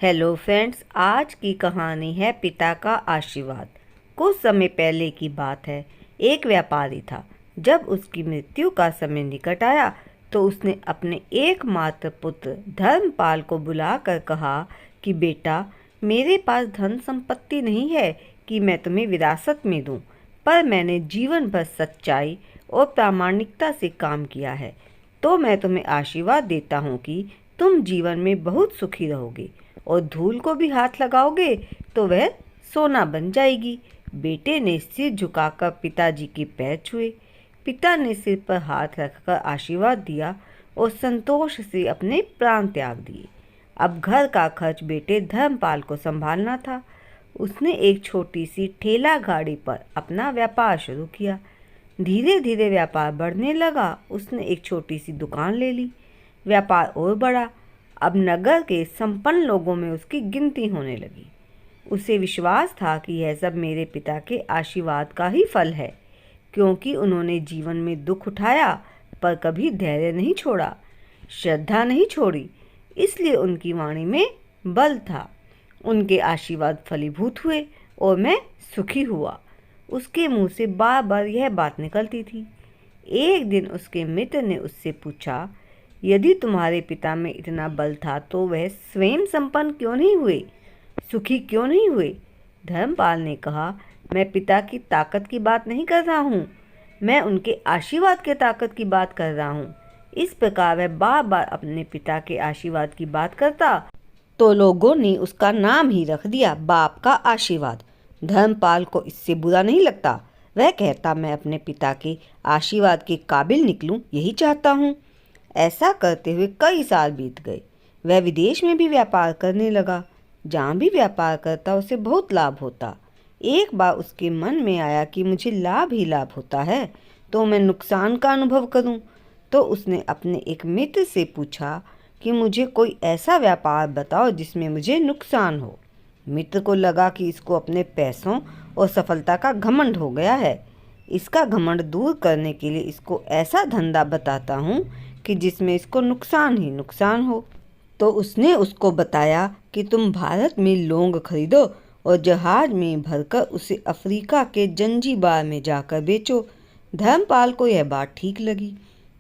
Hello friends, आज की कहानी है पिता का आशीर्वाद। कुछ समय पहले की बात है। एक व्यापारी था। जब उसकी मृत्यु का समय निकट आया तो उसने अपने एकमात्र पुत्र धर्मपाल को बुलाकर कहा कि बेटा, मेरे पास धन संपत्ति नहीं है कि मैं तुम्हें विरासत में दूं, पर मैंने जीवन भर सच्चाई और प्रामाणिकता से काम किया है, तो मैं तुम्हें आशीर्वाद देता हूँ कि तुम जीवन में बहुत सुखी रहोगे और धूल को भी हाथ लगाओगे तो वह सोना बन जाएगी। बेटे ने सिर झुकाकर पिताजी के पैर छुए। पिता ने सिर पर हाथ रखकर आशीर्वाद दिया और संतोष से अपने प्राण त्याग दिए। अब घर का खर्च बेटे धर्मपाल को संभालना था। उसने एक छोटी सी ठेला गाड़ी पर अपना व्यापार शुरू किया। धीरे धीरे व्यापार बढ़ने लगा। उसने एक छोटी सी दुकान ले ली। व्यापार और बढ़ा। अब नगर के संपन्न लोगों में उसकी गिनती होने लगी। उसे विश्वास था कि यह सब मेरे पिता के आशीर्वाद का ही फल है, क्योंकि उन्होंने जीवन में दुख उठाया पर कभी धैर्य नहीं छोड़ा, श्रद्धा नहीं छोड़ी, इसलिए उनकी वाणी में बल था। उनके आशीर्वाद फलीभूत हुए और मैं सुखी हुआ। उसके मुंह से बार बार यह बात निकलती थी। एक दिन उसके मित्र ने उससे पूछा, यदि तुम्हारे पिता में इतना बल था तो वह स्वयं संपन्न क्यों नहीं हुए, सुखी क्यों नहीं हुए? धर्मपाल ने कहा, मैं पिता की ताकत की बात नहीं कर रहा हूँ, मैं उनके आशीर्वाद के ताकत की बात कर रहा हूँ। इस प्रकार वह बार बार अपने पिता के आशीर्वाद की बात करता तो लोगों ने उसका नाम ही रख दिया बाप का आशीर्वाद। धर्मपाल को इससे बुरा नहीं लगता। वह कहता, मैं अपने पिता के आशीर्वाद के काबिल निकलूं, यही चाहता हूँ। ऐसा करते हुए कई साल बीत गए। वह विदेश में भी व्यापार करने लगा। जहाँ भी व्यापार करता उसे बहुत लाभ होता। एक बार उसके मन में आया कि मुझे लाभ ही लाभ होता है तो मैं नुकसान का अनुभव करूं। तो उसने अपने एक मित्र से पूछा कि मुझे कोई ऐसा व्यापार बताओ जिसमें मुझे नुकसान हो। मित्र को लगा कि इसको अपने पैसों और सफलता का घमंड हो गया है। इसका घमंड दूर करने के लिए इसको ऐसा धंधा बताता हूँ कि जिसमें इसको नुकसान ही नुकसान हो। तो उसने उसको बताया कि तुम भारत में लौंग खरीदो और जहाज में भरकर उसे अफ्रीका के जंजीबार में जाकर बेचो। धर्मपाल को यह बात ठीक लगी।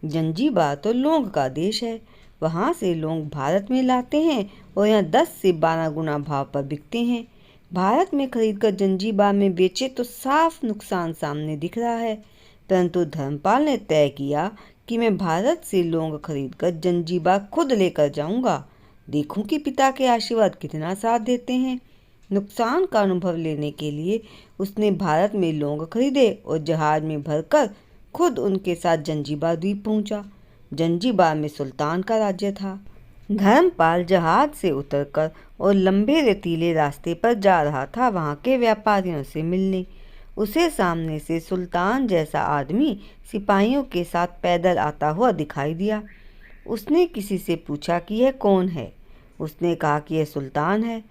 जंजीबार तो लौंग का देश है। वहाँ से लौंग भारत में लाते हैं और यहाँ 10 से 12 गुना भाव पर बिकते हैं। भारत में खरीदकर जंजीबार में बेचे तो साफ नुकसान सामने दिख रहा है। परंतु धर्मपाल ने तय किया कि मैं भारत से लौंग खरीदकर जंजीबार खुद लेकर जाऊंगा। देखूं कि पिता के आशीर्वाद कितना साथ देते हैं। नुकसान का अनुभव लेने के लिए उसने भारत में लौंग खरीदे और जहाज में भरकर खुद उनके साथ जंजीबार द्वीप पहुंचा। जंजीबार में सुल्तान का राज्य था। धर्मपाल जहाज से उतरकर और लंबे रेतीले रास्ते पर जा रहा था वहाँ के व्यापारियों से मिलने। उसे सामने से सुल्तान जैसा आदमी सिपाहियों के साथ पैदल आता हुआ दिखाई दिया। उसने किसी से पूछा कि यह कौन है। उसने कहा कि यह सुल्तान है।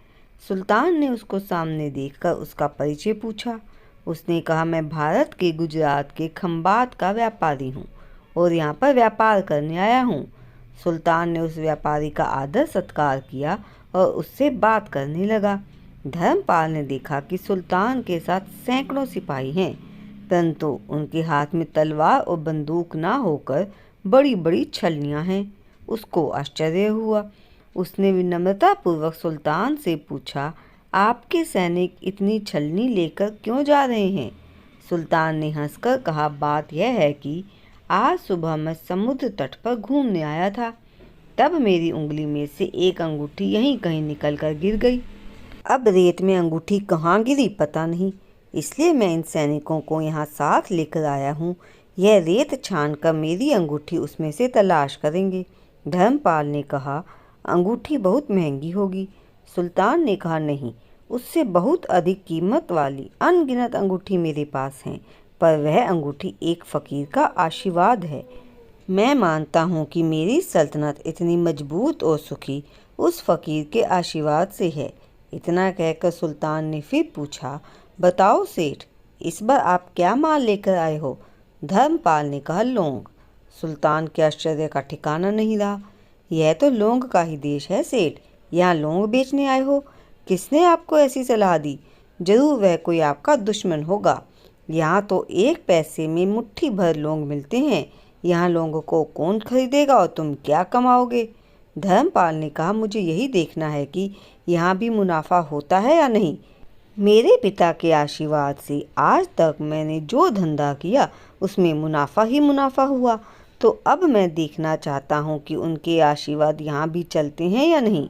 सुल्तान ने उसको सामने देखकर उसका परिचय पूछा। उसने कहा, मैं भारत के गुजरात के खंबात का व्यापारी हूँ और यहाँ पर व्यापार करने आया हूँ। सुल्तान ने उस व्यापारी का आदर सत्कार किया और उससे बात करने लगा। धर्मपाल ने देखा कि सुल्तान के साथ सैकड़ों सिपाही हैं, परंतु उनके हाथ में तलवार और बंदूक ना होकर बड़ी बड़ी छलनियाँ हैं। उसको आश्चर्य हुआ। उसने विनम्रतापूर्वक सुल्तान से पूछा, आपके सैनिक इतनी छलनी लेकर क्यों जा रहे हैं? सुल्तान ने हंसकर कहा, बात यह है कि आज सुबह मैं समुद्र तट पर घूमने आया था, तब मेरी उंगली में से एक अंगूठी यहीं कहीं निकल कर गिर गई। अब रेत में अंगूठी कहाँ गिरी पता नहीं, इसलिए मैं इन सैनिकों को यहाँ साथ लेकर आया हूँ। यह रेत छान कर मेरी अंगूठी उसमें से तलाश करेंगे। धर्मपाल ने कहा, अंगूठी बहुत महंगी होगी। सुल्तान ने कहा, नहीं, उससे बहुत अधिक कीमत वाली अनगिनत अंगूठी मेरे पास हैं, पर वह अंगूठी एक फ़कीर का आशीर्वाद है। मैं मानता हूँ कि मेरी सल्तनत इतनी मजबूत और सुखी उस फ़कीर के आशीर्वाद से है। इतना कहकर सुल्तान ने फिर पूछा, बताओ सेठ, इस बार आप क्या माल लेकर आए हो? धर्मपाल ने कहा, लौंग। सुल्तान के आश्चर्य का ठिकाना नहीं रहा। यह तो लौंग का ही देश है सेठ, यहाँ लौंग बेचने आए हो? किसने आपको ऐसी सलाह दी? जरूर वह कोई आपका दुश्मन होगा। यहाँ तो 1 पैसे में मुट्ठी भर लौंग मिलते हैं। यहाँ लौंग को कौन खरीदेगा और तुम क्या कमाओगे? धर्मपाल ने कहा, मुझे यही देखना है कि यहाँ भी मुनाफा होता है या नहीं। मेरे पिता के आशीर्वाद से आज तक मैंने जो धंधा किया उसमें मुनाफा ही मुनाफा हुआ, तो अब मैं देखना चाहता हूँ कि उनके आशीर्वाद यहाँ भी चलते हैं या नहीं।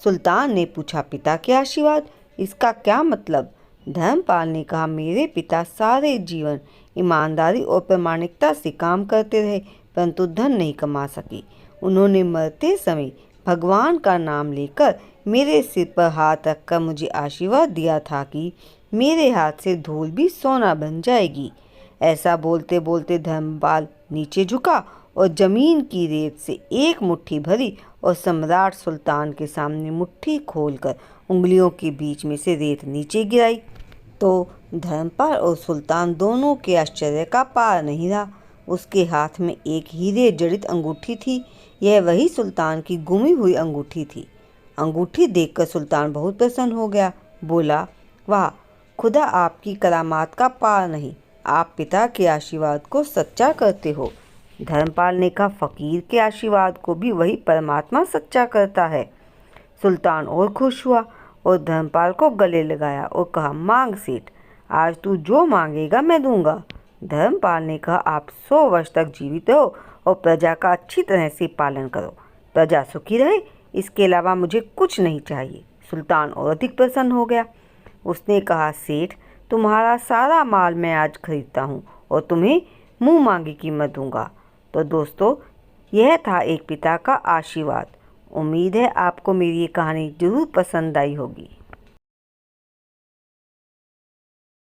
सुल्तान ने पूछा, पिता के आशीर्वाद, इसका क्या मतलब? धर्मपाल ने कहा, मेरे पिता सारे जीवन ईमानदारी और प्रामाणिकता से काम करते रहे, परंतु धन नहीं कमा सके। उन्होंने मरते समय भगवान का नाम लेकर मेरे सिर पर हाथ रखकर मुझे आशीर्वाद दिया था कि मेरे हाथ से धूल भी सोना बन जाएगी। ऐसा बोलते बोलते धर्मपाल नीचे झुका और जमीन की रेत से एक मुट्ठी भरी और सम्राट सुल्तान के सामने मुट्ठी खोलकर उंगलियों के बीच में से रेत नीचे गिराई। तो धर्मपाल और सुल्तान दोनों के आश्चर्य का पार नहीं रहा। उसके हाथ में एक हीरे जड़ित अंगूठी थी। यह वही सुल्तान की गुमी हुई अंगूठी थी। अंगूठी देखकर सुल्तान बहुत प्रसन्न हो गया। बोला, वाह, खुदा आपकी करामात का पार नहीं, आप पिता के आशीर्वाद को सच्चा करते हो। धर्मपाल ने कहा, फकीर के आशीर्वाद को भी वही परमात्मा सच्चा करता है। सुल्तान और खुश हुआ और धर्मपाल को गले लगाया और कहा, मांग सेठ, आज तू जो मांगेगा मैं दूंगा। धर्मपाल ने कहा, आप 100 वर्ष तक जीवित रहो और प्रजा का अच्छी तरह से पालन करो। प्रजा सुखी रहे, इसके अलावा मुझे कुछ नहीं चाहिए। सुल्तान और अधिक प्रसन्न हो गया। उसने कहा, सेठ, तुम्हारा सारा माल मैं आज खरीदता हूँ और तुम्हें मुँह मांगी कीमत दूंगा। तो दोस्तों, यह था एक पिता का आशीर्वाद। उम्मीद है आपको मेरी ये कहानी जरूर पसंद आई होगी।